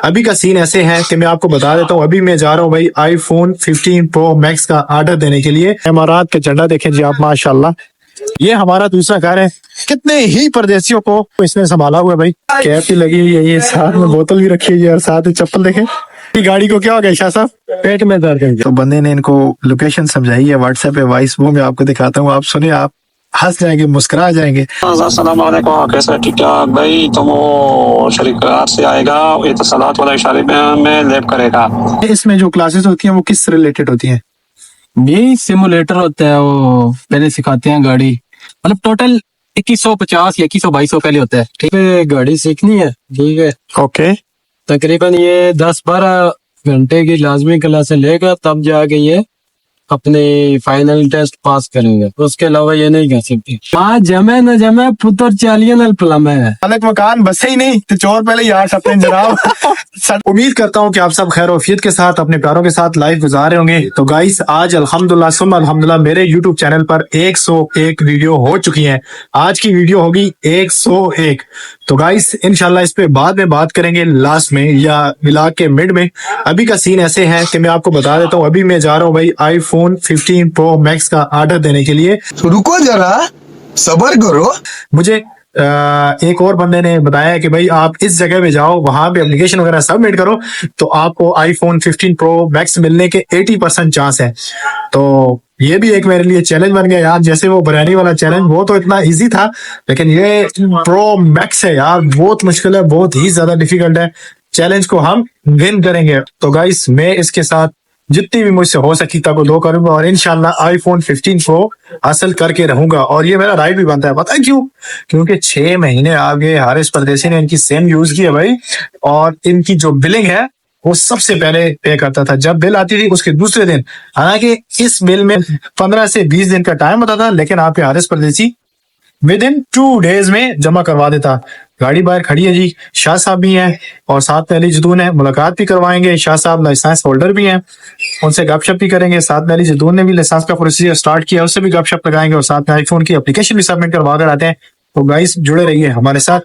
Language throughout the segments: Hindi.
अभी का सीन ऐसे है कि मैं आपको बता देता हूँ। अभी मैं जा रहा हूँ भाई आईफोन 15 प्रो मैक्स का ऑर्डर देने के लिए। इमारात का झंडा देखें जी आप, माशाल्लाह। ये हमारा दूसरा घर है। कितने ही परदेसियों को इसने संभाला हुआ है भाई। कैप भी लगी हुई है, ये साथ में बोतल भी रखी हुई है और साथ में चप्पल देखें। गाड़ी को क्या हो गया शाह साहब? पेट में दर्द है। तो बंदे ने इनको लोकेशन समझाई है व्हाट्सएप पे वॉइस, वो मैं आपको दिखाता हूँ। आप सुनिए, आप हंस जाएंगे, मुस्कुरा जाएंगे। अस्सलाम वालेकुम, कैसे ठीक ठाक भाई? तुम वो शरीक से आएगा, ये तो सलात वाला इशारे में लैब करेगा। इसमें जो क्लासेस होती हैं वो किस रिलेटेड होती हैं? ये सिमुलेटर होता है, वो पहले सिखाते हैं गाड़ी। मतलब टोटल 2150 या 2100-2200 पहले होता है। ठीक है, गाड़ी सीखनी है, ठीक है। ओके। तकरीबन ये 10-12 घंटे की लाजमी क्लासें लेगा, तब जाके ये अपने फाइनल टेस्ट पास करेंगे। उसके अलावा ये नहीं कर सकते। हाँ, जमे न जमे पुत्र चालिए न प्लम है। अलग मकान बसे ही नहीं तो चोर पहले यार सकते हैं जनाब। उम्मीद करता हूँ कि आप सब खैर वफियत के साथ अपने प्यारों के साथ लाइफ गुजार रहे होंगे। तो गाइस, आज अल्हम्दुलिल्लाह सुम्मा अल्हम्दुलिल्लाह मेरे YouTube चैनल पर 101 वीडियो हो चुकी हैं। आज की वीडियो होगी 101। तो गाइस इंशाल्लाह इस पे बाद में बात करेंगे, लास्ट में या मिला के मिड में। अभी का सीन ऐसे है कि मैं आपको बता देता हूँ। अभी मैं जा रहा हूँ भाई आईफोन 15 प्रो मैक्स का ऑर्डर देने के लिए। तो रुको जरा, सबर करो। मुझे एक और बंदे ने बताया कि भाई आप इस जगह पे जाओ, वहां पे एप्लीकेशन वगैरह सबमिट करो तो आपको आईफोन 15 प्रो मैक्स मिलने के 80% चांस है। तो ये भी एक मेरे लिए चैलेंज बन गया यार। जैसे वो बिरयानी वाला चैलेंज, वो तो इतना इजी था, लेकिन ये प्रो मैक्स है यार, बहुत मुश्किल है, बहुत ही ज्यादा डिफिकल्ट है। चैलेंज को हम विन करेंगे। तो गाइस, मैं इसके साथ जितनी भी मुझसे हो सकी तक दो करूंगा और इंशाल्लाह आईफोन 15 प्रो हासिल करके रहूंगा। और ये मेरा राइट भी बनता है। पता है क्यों? क्योंकि 6 महीने आगे हारिस परदेसी ने इनकी सेम यूज की है भाई, और इनकी जो बिलिंग है वो सबसे पहले पे करता था। जब बिल आती थी उसके दूसरे दिन, हालांकि इस बिल में 15 से 20 दिन का टाइम होता था, लेकिन आपके हारिस परदेसी विद इन 2 डेज में जमा करवा देता। गाड़ी बाहर खड़ी है जी, शाह साहब भी हैं और साथ में अली जदून है। मुलाकात भी करवाएंगे। शाह साहब लाइसेंस होल्डर भी हैं, उनसे गपशप भी करेंगे। साथ में अली जदून ने भी लाइसेंस का प्रोसीजर स्टार्ट किया, उससे भी गपशप लगाएंगे और साथ में आईफोन की एप्लीकेशन भी सबमिट करवा कर आते हैं। तो गाइस जुड़े रहिए हमारे साथ।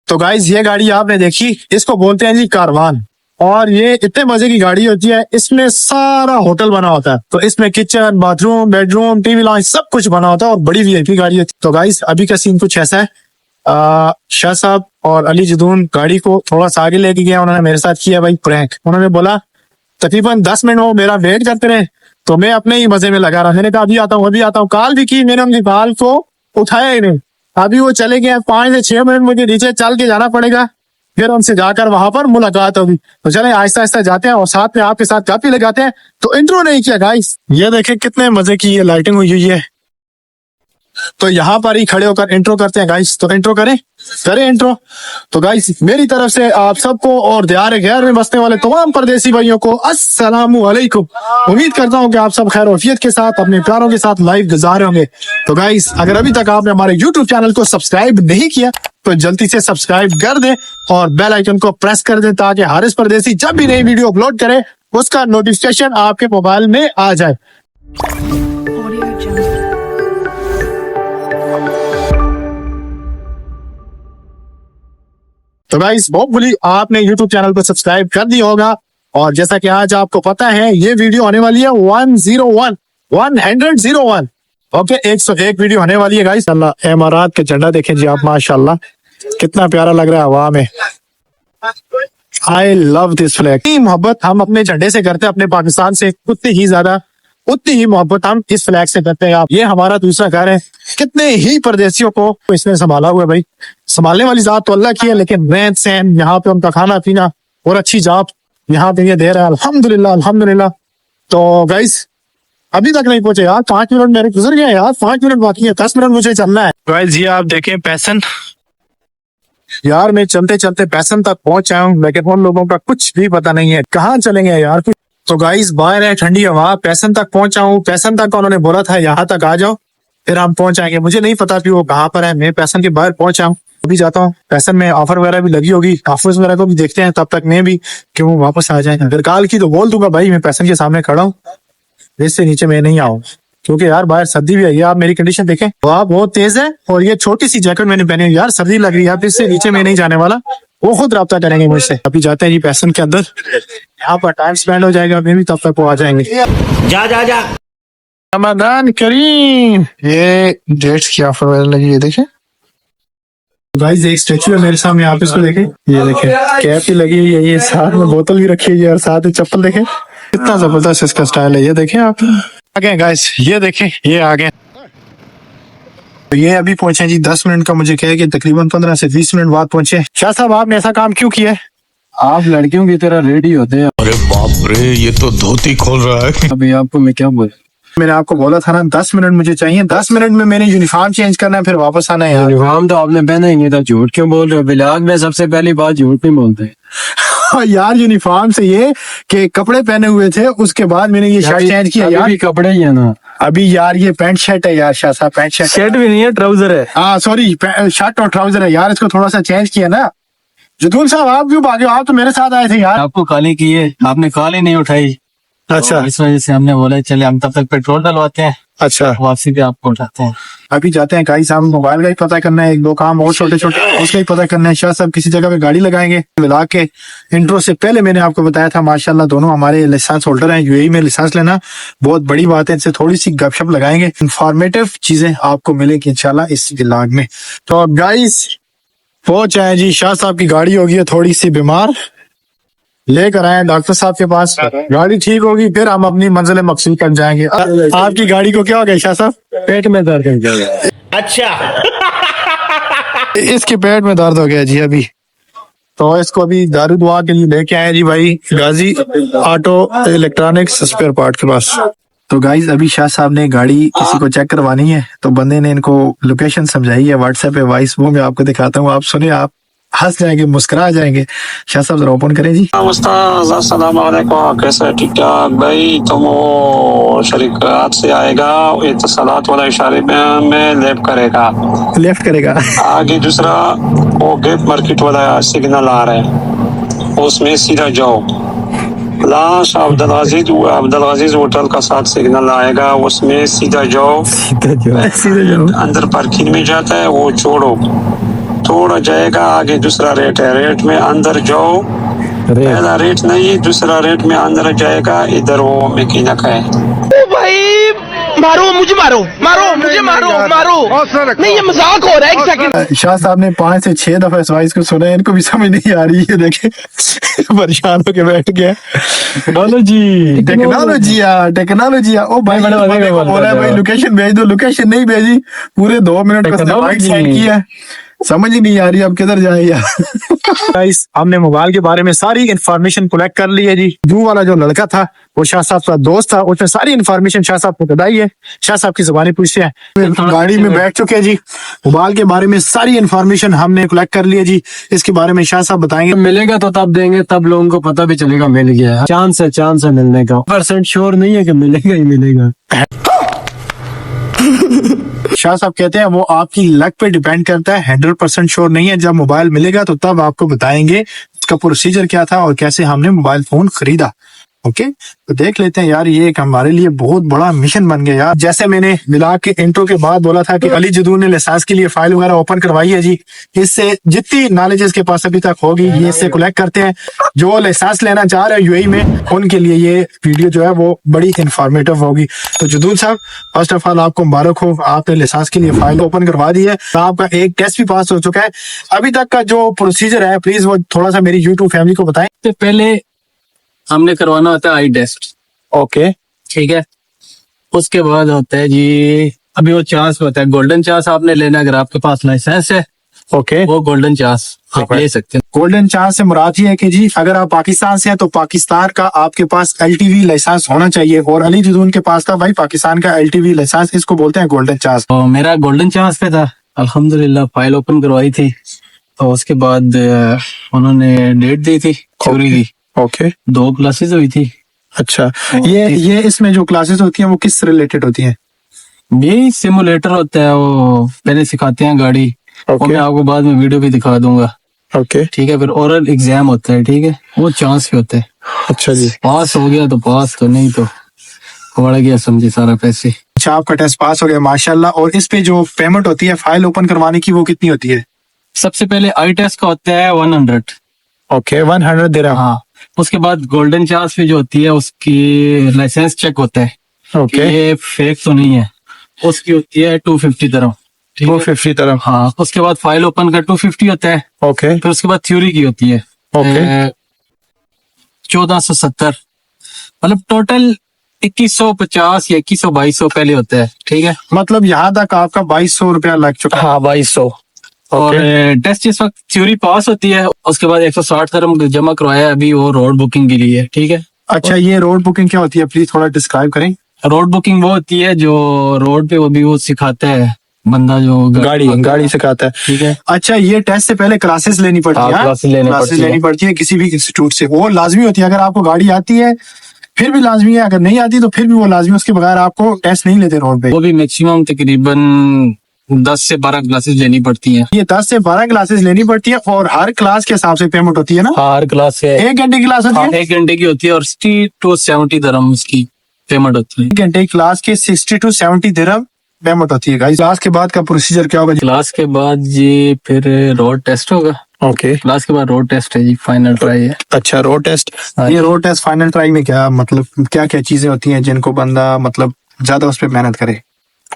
तो गाइस, ये गाड़ी आपने देखी, इसको बोलते हैं जी कारवान। और ये इतने मजे की गाड़ी होती है, इसमें सारा होटल बना होता है। तो इसमें kitchen, bathroom, bedroom, TV launch सब कुछ बना होता है और बड़ी वीआईपी गाड़ी होती है। तो गाइस, अभी का सीन कुछ ऐसा है। शाह साहब और अली जदून गाड़ी को थोड़ा सा आगे लेके गया, उन्होंने मेरे साथ किया भाई प्रैंक। उन्होंने बोला तकरीबन 10 मिनट वो मेरा वेट करते रहे, तो मैं अपने ही मजे में लगा रहा। मैंने कहा अभी आता हूँ, अभी आता हूँ। कॉल भी की मैंने, उनकी कॉल को उठाया ही नहीं। अभी वो चले गए। 5 से 6 मिनट मुझे नीचे चल के जाना पड़ेगा, फिर उनसे जाकर वहां पर मुलाकात होगी। तो चले आहिस्ता आहिस्ता जाते हैं और साथ में आपके साथ काफी लगाते हैं। तो इंट्रो नहीं किया गाइस, ये देखें कितने मजे की ये लाइटिंग हुई है। तो यहाँ पर ही खड़े होकर इंट्रो करते हैं गाइस। तो इंट्रो करें इंट्रो। तो गाइस, मेरी तरफ से आप सबको और दियार गैर में बसने वाले तमाम परदेसी भाइयों को अस्सलामु अलैकुम। उम्मीद करता हूँ कि आप सब खैर वफियत के साथ अपने प्यारों के साथ लाइफ गुजार होंगे। तो गाइस, अगर अभी तक आपने हमारे YouTube चैनल को सब्सक्राइब नहीं किया तो जल्दी से सब्सक्राइब कर दें और बेल आइकन को प्रेस कर दें, ताकि हारिस परदेसी जब भी नई वीडियो अपलोड करे उसका नोटिफिकेशन आपके मोबाइल में आ जाए। तो गाइस, होपफुली आपने YouTube चैनल को सब्सक्राइब कर दिया होगा। और जैसा कि आज आपको पता है, ये वीडियो होने वाली है 101। ओके, 101 वीडियो होने वाली है गाइस। अल्लाह, इमारात का झंडा देखें जी आप, माशाल्लाह कितना प्यारा लग रहा है हवा में। I love this flag. मोहब्बत हम अपने झंडे से करते हैं, अपने पाकिस्तान से उतनी ही मोहब्बत हम इस फ्लैग से करते हैं। आप, ये हमारा दूसरा घर है। कितने ही परदेसियों को इसने संभाला हुआ है भाई। संभालने वाली जात तो अल्लाह की है, लेकिन रहन सहन, यहाँ पे उनका खाना पीना और अच्छी जात यहाँ पे ये दे रहा है। अल्हम्दुलिल्लाह। तो गाइस, अभी तक नहीं पहुंचे यार। 5 मिनट मेरे गुजर गए यार, 5 मिनट बाकी है, 10 मिनट मुझे चलना है। गाइस, ये आप देखें पैसन। यार मैं चलते चलते पैसन तक पहुंच आया हूँ, लेकिन उन लोगों का कुछ भी पता नहीं है कहाँ चलेंगे यार। तो गाइस, बाहर है ठंडी हवा, पैसन तक पहुंचा हूँ। पैसन तक उन्होंने बोला था यहाँ तक आ जाओ, फिर हम पहुंच आएंगे। मुझे नहीं पता कि वो कहाँ पर है। मैं पैसन के बाहर पहुंचा हूँ, अभी जाता हूँ। पैसन में ऑफर वगैरह भी लगी होगी, ऑफर्स वगैरह को भी देखते हैं, तब तक मैं भी कि वो वापस आ जाए। अगर कॉल की तो बोल दूंगा भाई मैं पैसन के सामने खड़ा हूँ, इससे नीचे मैं नहीं आऊँ, क्योंकि यार बाहर सर्दी भी आई है। आप मेरी कंडीशन देखें, हवा बहुत तेज है और ये छोटी सी जैकेट मैंने पहनी है यार, सर्दी लग रही है। आप इससे नीचे में नहीं जाने वाला, वो खुद रब्ता करेंगे मुझसे। अभी जाते हैं जी पैसन के अंदर, यहाँ पर टाइम स्पेंड हो जाएगा, मैं भी तब तक वो आ जाएंगे। जा जा जा रमजान करीम। ये डेट्स की ऑफर वगैरह लगी है, देखें गाइस। एक स्टैचू है मेरे सामने, आप इसको देखें, ये देखें कैप भी लगी हुई है, ये साथ में बोतल भी रखी हुई है और साथ में चप्पल देखें, कितना जबरदस्त इसका स्टाइल है। ये देखें आप, आ गए गाइस, ये देखें ये आ गए। तो ये अभी पहुंचे जी, 10 मिनट का मुझे कहे कि तकरीबन 15 से 20 मिनट बाद पहुंचे। शाह साहब आपने ऐसा काम क्यों किया है? आप लड़कियों की तरह रेडी होते हैं। अरे बाप रे, ये तो धोती खोल रहा है। अभी आपको मैं क्या बोल, मैंने आपको बोला था ना 10 मिनट मुझे चाहिए, 10 मिनट में मैंने यूनिफॉर्म चेंज करना है, फिर वापस आना है यार। यूनिफॉर्म तो आपने पहना ही नहीं था, झूठ क्यों बोल रहे हो? बिलाल में सबसे पहली बात झूठ नहीं बोलते। यार यूनिफॉर्म से ये कि कपड़े पहने हुए थे, उसके बाद मैंने ये शर्ट चेंज किया यार। अभी कपड़े ही है ना, अभी यार ये पैंट शर्ट है यार शाह साहब, पैंट शर्ट। शर्ट भी नहीं है, ट्राउजर है। हाँ सॉरी, शर्ट और ट्राउजर है यार, इसको थोड़ा सा चेंज किया ना। जदूल साहब आप क्यों भागे? आप तो मेरे साथ आए थे यार। आपको कॉल ही की है, आपने कॉल ही नहीं उठाई। अच्छा तो इस वजह से हमने बोला चले हम तब तक पेट्रोल डलवाते हैं, अच्छा, वापसी पे आपको उठाते हैं। अभी जाते हैं गाइस, हम मोबाइल का ही पता करना है, एक दो काम और छोटे छोटे उसका ही पता करना है। शाह साहब किसी जगह पे गाड़ी लगाएंगे मिला के। इंट्रो से पहले मैंने आपको बताया था माशाल्लाह दोनों हमारे लाइसेंस होल्डर हैं। यूएई में लाइसेंस लेना बहुत बड़ी बात है, इनसे थोड़ी सी गपशप लगाएंगे, इंफॉर्मेटिव चीजें आपको मिलेगी इंशाल्लाह इस व्लॉग में। तो अब गाइस पहुंच आए जी, शाह साहब की गाड़ी होगी है थोड़ी सी बीमार, लेकर आए डॉक्टर साहब के पास। गाड़ी ठीक होगी फिर हम अपनी मंजिल मकसूद कर जाएंगे। आपकी गाड़ी को क्या हो गया शाह साहब? पेट में दर्द कर जाएगा। अच्छा इसके पेट में दर्द हो गया जी अभी, तो इसको अभी दारू दुआ के लिए लेके आए जी भाई गाजी ऑटो इलेक्ट्रॉनिक्स स्पेयर पार्ट के पास। तो गाइज अभी शाह साहब ने गाड़ी किसी को चेक करवानी है, तो बंदे ने इनको लोकेशन समझाई है व्हाट्सएप पे वॉइस, वो मैं आपको दिखाता हूँ, आप सुने, आप हंस जाएंगे, मुस्कुरा जाएंगे। शाह साहब जरा ओपन करें जी। उस्ताद अस्सलाम वालेकुम, कैसे है? ठीक ठाक भाई, तुम वो शरीकत से आएगा, इत्तसालात वाला इशारे में लेफ्ट करेगा, लेफ्ट करेगा। आगे दूसरा वो गेट मार्केट वाला सिग्नल आ रहा है, उसमें सीधा जाओ। लाश अब्दुल अजीज होटल का साथ सिग्नल आएगा, उसमें सीधा जाओ। सीधे जाओ। अंदर पार्किंग में जाता है वो छोड़ो, थोड़ा जाएगा आगे दूसरा रेट है, रेट में अंदर जाओ। पहला रेट नहीं, दूसरा रेट में अंदर जाएगा, इधर वो मैकेनिक है। भाई मारो मुझे, मारो मारो मुझे, मारो मारो नहीं, ये मजाक हो रहा है। एक सेकंड। शाह साहब ने 5 से 6 दफा इस वॉइस को सुना है, इनको भी समझ नहीं आ रही है, देखे परेशान होके बैठ गया। टेक्नोलॉजी टेक्नोलॉजी ओ भाई, बोला है भाई लोकेशन भेज दो, लोकेशन नहीं भेजी, पूरे 2 मिनट का सेंड किया, समझ ही नहीं आ रही अब किधर जाए यार। गाइस हमने मोबाइल के बारे में सारी इन्फॉर्मेशन कलेक्ट कर ली है जी। ब्लू वाला जो लड़का था वो शाह साहब का दोस्त था, उसने सारी इन्फॉर्मेशन शाह साहब को बताई है। शाह साहब की जुबानी पूछते हैं, गाड़ी में बैठ चुके हैं जी, मोबाइल के बारे में सारी इन्फॉर्मेशन हमने कलेक्ट कर ली है जी। इसके बारे में शाह साहब बताएंगे। मिलेगा तो तब देंगे, तब लोगों को पता भी चलेगा मिल गया है। चांस है मिलने का, % श्योर नहीं है कि मिलेगा ही मिलेगा। शाह साहब कहते हैं वो आपकी लक पे डिपेंड करता है, 100% श्योर नहीं है। जब मोबाइल मिलेगा तो तब आपको बताएंगे इसका प्रोसीजर क्या था और कैसे हमने मोबाइल फोन खरीदा। ओके, तो देख लेते हैं यार, ये एक हमारे लिए बहुत बड़ा मिशन बन गया यार। जैसे मैंने मिला के इंट्रो के बाद बोला था कि अली जदूर ने लाइसेंस के लिए फाइल वगैरह ओपन करवाई है जी। इससे जितनी नॉलेज इसके पास अभी तक होगी ये इससे कलेक्ट करते हैं। जो लाइसेंस लेना चाह रहे हैं यूएई में, उनके लिए ये वीडियो जो है वो बड़ी इंफॉर्मेटिव होगी। तो जदूर साहब फर्स्ट ऑफ ऑल आपको मुबारक हो, आपने लाइसेंस के लिए फाइल ओपन करवा दी है, तो आपका एक टेस्ट भी पास हो चुका है। अभी तक का जो प्रोसीजर है प्लीज वो थोड़ा सा मेरी यूट्यूब फैमिली को बताएं। तो पहले हमने करवाना होता है आई टेस्ट, ओके ठीक है। उसके बाद होता है जी, अभी वो चांस होता है, गोल्डन चांस आपने लेना, अगर आपके पास लाइसेंस है ओके, वो गोल्डन चांस आप ले सकते हैं। गोल्डन चांस से मुराद ये है कि जी अगर आप पाकिस्तान से हैं तो पाकिस्तान का आपके पास एलटीवी लाइसेंस होना चाहिए, और अली जदून के पास था भाई पाकिस्तान का एलटीवी लाइसेंस, इसको बोलते हैं गोल्डन चांस। तो मेरा गोल्डन चांस पे था, अल्हम्दुलिल्लाह फाइल ओपन करवाई थी, तो उसके बाद उन्होंने डेट दी थी थ्योरी की, ओके 2 क्लासेस हुई थी। अच्छा, ये इसमें जो क्लासेस होती हैं वो किस रिलेटेड होती हैं? ये सिमुलेटर होता है, वो पहले सिखाते हैं गाड़ी, और मैं आपको बाद में वीडियो भी दिखा दूंगा, ओके ठीक है। फिर ओरल एग्जाम होता है, ठीक है, वो चांस पे होता है। अच्छा जी, पास हो गया तो पास, तो नहीं तो पड़ गया समझे सारा पैसे। अच्छा आपका टेस्ट पास हो गया माशाल्लाह। और इस पे जो पेमेंट होती है फाइल ओपन करवाने की वो कितनी होती है? सबसे पहले आई टेस्ट का होता है 100। ओके 100 दिरहम। हाँ, उसके बाद गोल्डन चार्ज फी जो होती है उसकी लाइसेंस चेक होता है ओके ये फेक तो नहीं है, उसकी होती है 250 दिरहम। 250 दिरहम। हाँ, उसके बाद फाइल ओपन का 250 होता है। ओके फिर उसके बाद थ्योरी की होती है ओके 1470, मतलब टोटल 2150 या 2100-2200 पहले होता है। ठीक है, मतलब यहाँ तक आपका 2200 रुपया लग चुका है। हाँ 2200। और टेस्ट इस वक्त थ्योरी पास होती है, उसके बाद 160 दिरहम जमा करवाया अभी वो रोड बुकिंग के लिए। ठीक है, अच्छा ये रोड बुकिंग क्या होती है प्लीज थोड़ा डिस्क्राइब करें। रोड बुकिंग वो होती है जो रोड पे वो भी वो सिखाता है बंदा जो गाड़ी सिखाता है। ठीक है, अच्छा ये टेस्ट से पहले क्लासेस लेनी पड़ती हाँ, है? क्लासेस लेनी क्लासेस पड़ती है। लेनी पड़ती है किसी भी इंस्टीट्यूट से, वो लाजमी होती है। अगर आपको गाड़ी आती है फिर भी लाजमी है, अगर नहीं आती तो फिर भी वो लाजमी, उसके बगैर आपको टेस्ट नहीं लेते रोड पे। वो भी मैक्सिमम तकरीबन 10 से 12 क्लासेस लेनी पड़ती हैं। ये 10 से 12 क्लासेस लेनी पड़ती है और हर क्लास के हिसाब से पेमेंट होती है ना? हर क्लास है 1 घंटे की क्लास होती है? 1 घंटे की होती है और 60 to 70 दिरहम उसकी पेमेंट होती है। 1 घंटे की क्लास के 60 to 70 दिरहम पेमेंट होती है। गाइस क्लास के बाद का प्रोसीजर क्या होगा जी? क्लास के बाद जी फिर रोड टेस्ट होगा। ओके क्लास के बाद रोड टेस्ट है जी, फाइनल ट्राई है। अच्छा रोड टेस्ट। हाँ। ये रोड टेस्ट फाइनल ट्राई में क्या मतलब क्या क्या चीजें होती हैं जिनको बंदा मतलब ज्यादा उस पर मेहनत करे?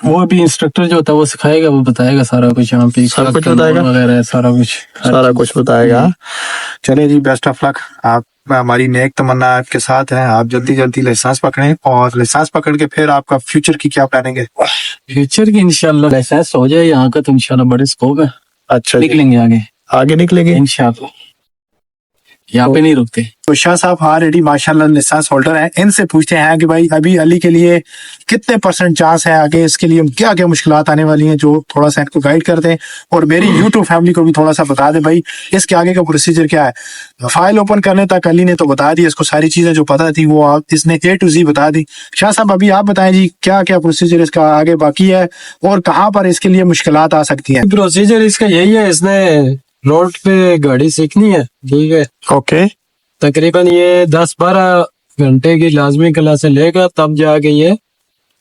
वो भी इंस्ट्रक्टर जो होता है वो सिखाएगा, वो बताएगा सारा कुछ यहाँ पे, सब कुछ कानून बताएगा? वगैरह सारा कुछ। सारा कुछ बताएगा। चलिए जी बेस्ट ऑफ लक। आप हमारी नेक तमन्ना आपके साथ है, आप जल्दी जल्दी लाइसेंस पकड़ें और लाइसेंस पकड़ के फिर आपका फ्यूचर की क्या प्लानिंग है? फ्यूचर की इंशाल्लाह लाइसेंस हो जाए यहाँ का तो इंशाल्लाह बड़े स्कोप है, अच्छा जी। निकलेंगे आगे आगे निकलेंगे इंशाल्लाह, यहाँ पे नहीं रुकते। तो शाह साहब ऑलरेडी माशाल्लाह लाइसेंस होल्डर हैं, इनसे पूछते हैं कि भाई अभी अली के लिए कितने % चांस है, आगे इसके लिए क्या क्या मुश्किलात आने वाली हैं, जो थोड़ा सा इनको गाइड कर दें और मेरी यूट्यूब फैमिली को भी थोड़ा सा बता दें भाई इसके आगे का प्रोसीजर क्या है। फाइल ओपन करने तक अली ने तो बता दी, इसको सारी चीजें जो पता थी वो आप इसने A to Z बता दी। शाह साहब अभी आप बताएं जी क्या क्या प्रोसीजर इसका आगे बाकी है और कहाँ पर इसके लिए मुश्किलात आ सकती हैं? प्रोसीजर इसका यही है, इसने रोड पे गाड़ी सीखनी है। ठीक है, ओके तकरीबन ये 10-12 घंटे की लाजमी क्लासें लेगा तब जाके ये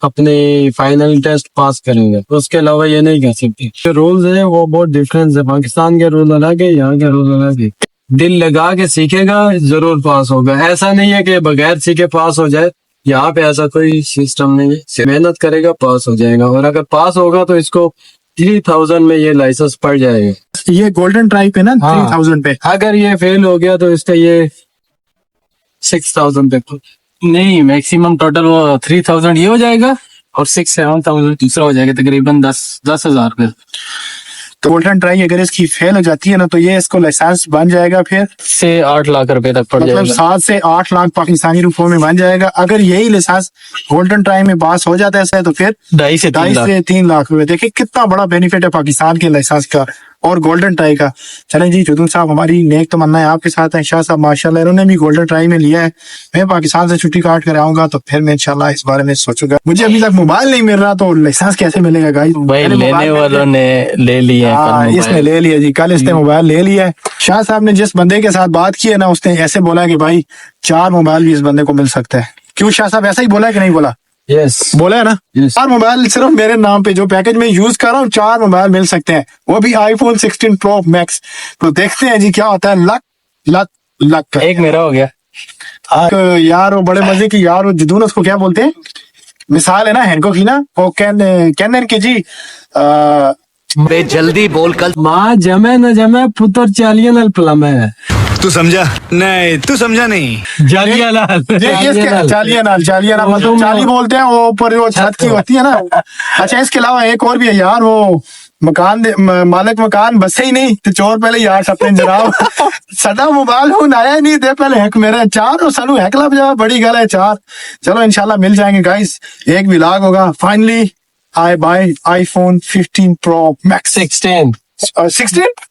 अपने फाइनल टेस्ट पास करेंगे, उसके अलावा ये नहीं कर सकते। जो रूल्स है वो बहुत डिफरेंस है, पाकिस्तान के रूल अलग है, यहाँ के रूल अलग है। दिल लगा के सीखेगा जरूर पास होगा, ऐसा नहीं है कि बगैर सीखे पास हो जाए, यहाँ पे ऐसा कोई सिस्टम नहीं है। मेहनत करेगा पास हो जाएगा और अगर पास होगा तो इसको 3000 में ये लाइसेंस पड़ जाएगा। ये गोल्डन ट्राई पे ना हाँ। 3000 पे। अगर ये फेल हो गया तो इसका ये 6000 पे नहीं, मैक्सिमम टोटल वो 3000 ये हो जाएगा और 6-7,000 दूसरा हो जाएगा, तकरीबन 10,000 पे। तो गोल्डन ट्राई अगर इसकी फेल हो जाती है ना तो ये इसको लाइसेंस बन जाएगा फिर से 8 लाख रुपए तक पड़ मतलब जाएगा। 7 से 8 लाख पाकिस्तानी रुपयों में बन जाएगा। अगर यही लाइसेंस गोल्डन ट्राई में पास हो जाता है तो फिर 2.5 से 3 लाख। 3 लाख रुपए। देखिए कितना बड़ा बेनिफिट है पाकिस्तान के लाइसेंस का और गोल्डन ट्राई का। चलें जी जुदून साहब हमारी नेक तमन्ना है आपके साथ है। शाह साहब माशाल्लाह इन्होंने भी गोल्डन ट्राई में लिया है। मैं पाकिस्तान से छुट्टी काट कर आऊंगा तो फिर मैं इंशाल्लाह इस बारे में सोचूंगा। मुझे अभी तक मोबाइल नहीं मिल रहा तो लाइसेंस कैसे मिलेगा गाइस? भाई लेने वालों ने ले लिया है, इसने ले लिया जी, कल इसने मोबाइल ले लिया है। शाह साहब ने जिस बंदे के साथ बात की है ना उसने ऐसे बोला कि भाई 4 मोबाइल भी इस बंदे को मिल सकता है। क्यों शाह साहब ऐसा ही बोला है कि नहीं बोला? यस बोला है ना? Yes. 4 मोबाइल सिर्फ मेरे नाम पे जो पैकेज में यूज कर रहा हूँ 4 मोबाइल मिल सकते हैं, वो भी iPhone 16 Pro Max। तो देखते हैं जी क्या होता है। Luck luck luck. एक मेरा हो गया यार वो बड़े मजे की यार वो जुदून उसको क्या बोलते हैं, मिसाल है ना हैंको की ना, वो कैनन की जी बे जल्दी बोल कल माँ जमे न जमे पुत्र चालिया नल प्लमे तू समझा नहीं, तू समझा नहीं। जालिया लाल चालिया नाल मतलब चाली बोलते हैं वो ऊपर वो छत की होती है ना। अच्छा इसके अलावा एक और भी है यार, वो मालिक मकान बसे ही नहीं तो चोर पहले यार सपने जनाब सदा मोबाइल फोन आया ही नहीं दे पहले हैक मेरे 4 और सानू हैकला बजा बड़ी गल है 4। चलो इंशाल्लाह मिल जाएंगे गाइस, एक भी लाग होगा। Finally I buy iPhone 15 Pro Max 16।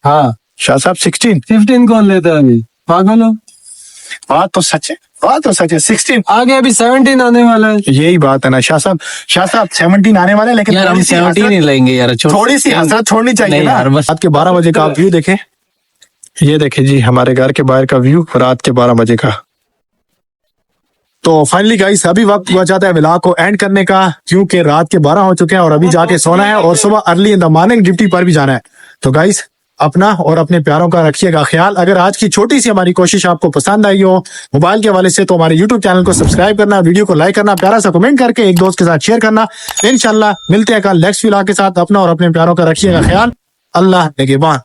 हाँ शाह साहब 16 15 कौन लेता है अभी, पागल हो? बात तो सच है, बात तो सच है। 16 आगे अभी 17 आने वाला है यही बात है ना शाह साहब 17 आने वाले हैं, लेकिन यार, हम थोड़ी सी 17 हसरत- नहीं लेंगे यार, थोड़ी सी हसरत छोड़नी चाहिए नहीं ना यार, बस। रात के 12 बजे का आप व्यू देखें, ये देखें जी हमारे घर के बाहर का व्यू रात के 12 बजे का। तो फाइनली गाइस अभी वक्त हुआ जाता है व्लॉग को एंड करने का, क्योंकि रात के 12 हो चुके हैं और अभी जाके सोना है और सुबह early in the morning duty पर भी जाना है। तो गाइस अपना और अपने प्यारों का रखिएगा ख्याल। अगर आज की छोटी सी हमारी कोशिश आपको पसंद आई हो मोबाइल के हवाले से, तो हमारे यूट्यूब चैनल को सब्सक्राइब करना, वीडियो को लाइक करना, प्यारा सा कमेंट करके एक दोस्त के साथ शेयर करना। इंशाल्लाह मिलते हैं कल नेक्स्ट व्लॉग के साथ। अपना और अपने प्यारों का रखिएगा ख्याल। अल्लाह निगहबान।